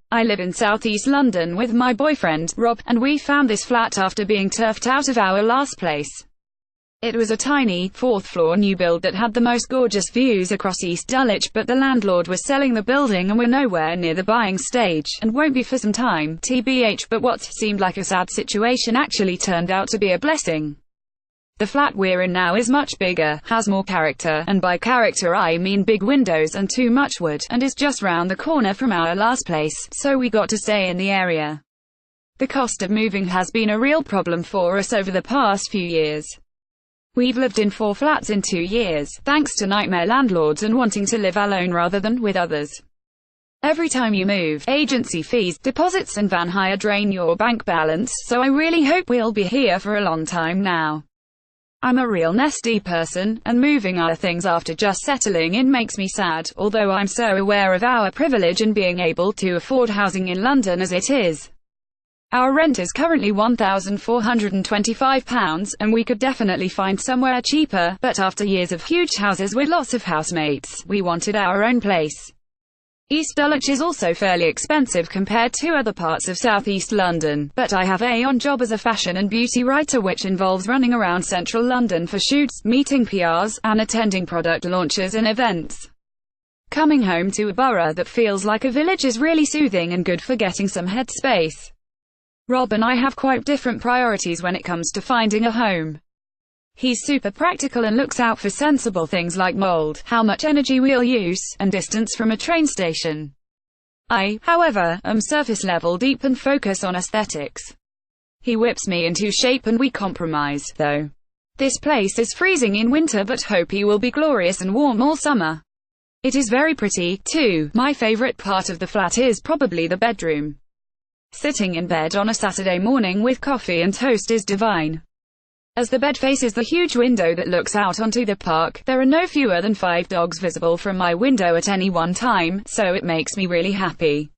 I live in southeast London with my boyfriend, Rob, and we found this flat after being turfed out of our last place. It was a tiny, fourth-floor new build that had the most gorgeous views across East Dulwich, but the landlord was selling the building and we're nowhere near the buying stage, and won't be for some time, TBH, but what seemed like a sad situation actually turned out to be a blessing. The flat we're in now is much bigger, has more character, and by character I mean big windows and too much wood, and is just round the corner from our last place, so we got to stay in the area. The cost of moving has been a real problem for us over the past few years. We've lived in 4 flats in 2 years, thanks to nightmare landlords and wanting to live alone rather than with others. Every time you move, agency fees, deposits and van hire drain your bank balance, so I really hope we'll be here for a long time now. I'm a real nesty person, and moving our things after just settling in makes me sad, although I'm so aware of our privilege in being able to afford housing in London as it is. Our rent is currently £1,425, and we could definitely find somewhere cheaper, but after years of huge houses with lots of housemates, we wanted our own place. East Dulwich is also fairly expensive compared to other parts of southeast London, but I have a job as a fashion and beauty writer which involves running around central London for shoots, meeting PRs, and attending product launches and events. Coming home to a borough that feels like a village is really soothing and good for getting some headspace. Rob and I have quite different priorities when it comes to finding a home. He's super practical and looks out for sensible things like mold, how much energy we'll use, and distance from a train station. I, however, am surface level deep and focus on aesthetics. He whips me into shape and we compromise, though. This place is freezing in winter but hope he will be glorious and warm all summer. It is very pretty, too. My favorite part of the flat is probably the bedroom. Sitting in bed on a Saturday morning with coffee and toast is divine. As the bed faces the huge window that looks out onto the park, there are no fewer than 5 dogs visible from my window at any one time, so it makes me really happy.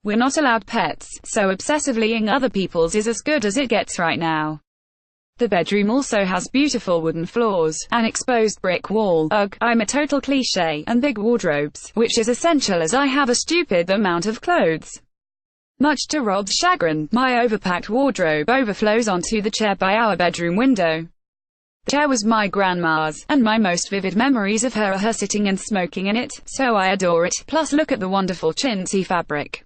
We're not allowed pets, so obsessively-ing other people's is as good as it gets right now. The bedroom also has beautiful wooden floors, an exposed brick wall, I'm a total cliché, and big wardrobes, which is essential as I have a stupid amount of clothes. Much to Rob's chagrin, my overpacked wardrobe overflows onto the chair by our bedroom window. The chair was my grandma's, and my most vivid memories of her are her sitting and smoking in it, so I adore it, plus look at the wonderful chintzy fabric.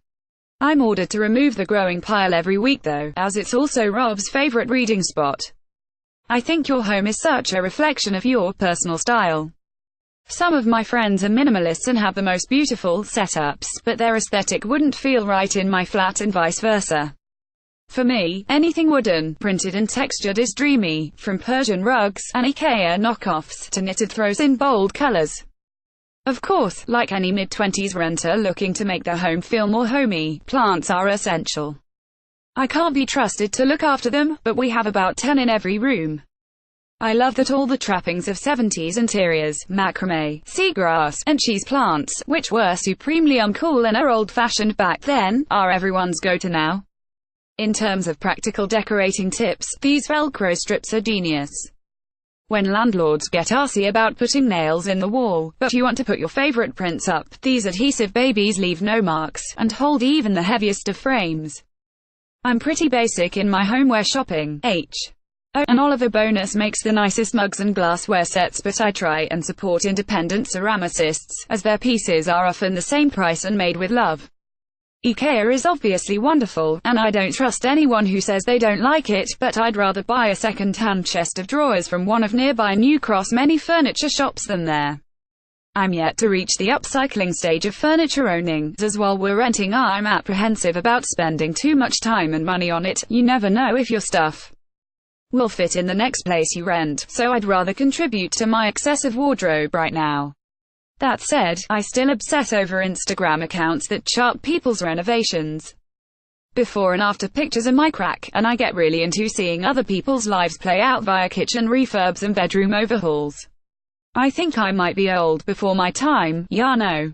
I'm ordered to remove the growing pile every week though, as it's also Rob's favorite reading spot. I think your home is such a reflection of your personal style. Some of my friends are minimalists and have the most beautiful setups, but their aesthetic wouldn't feel right in my flat and vice versa. For me, anything wooden, printed and textured is dreamy, from Persian rugs and IKEA knockoffs to knitted throws in bold colors. Of course, like any mid-20s renter looking to make their home feel more homey, plants are essential. I can't be trusted to look after them, but we have about 10 in every room. I love that all the trappings of 70s interiors, macrame, seagrass, and cheese plants, which were supremely uncool and are old-fashioned back then, are everyone's go-to now. In terms of practical decorating tips, these Velcro strips are genius. When landlords get arsy about putting nails in the wall, but you want to put your favorite prints up, these adhesive babies leave no marks, and hold even the heaviest of frames. I'm pretty basic in my homeware shopping. An Oliver bonus makes the nicest mugs and glassware sets, but I try and support independent ceramicists, as their pieces are often the same price and made with love. IKEA is obviously wonderful, and I don't trust anyone who says they don't like it, but I'd rather buy a second-hand chest of drawers from one of nearby New Cross many furniture shops than there. I'm yet to reach the upcycling stage of furniture owning, as while we're renting I'm apprehensive about spending too much time and money on it. You never know if your stuff will fit in the next place you rent, so I'd rather contribute to my excessive wardrobe right now. That said, I still obsess over Instagram accounts that chart people's renovations. Before and after pictures are my crack, and I get really into seeing other people's lives play out via kitchen refurbs and bedroom overhauls. I think I might be old before my time, yeah no.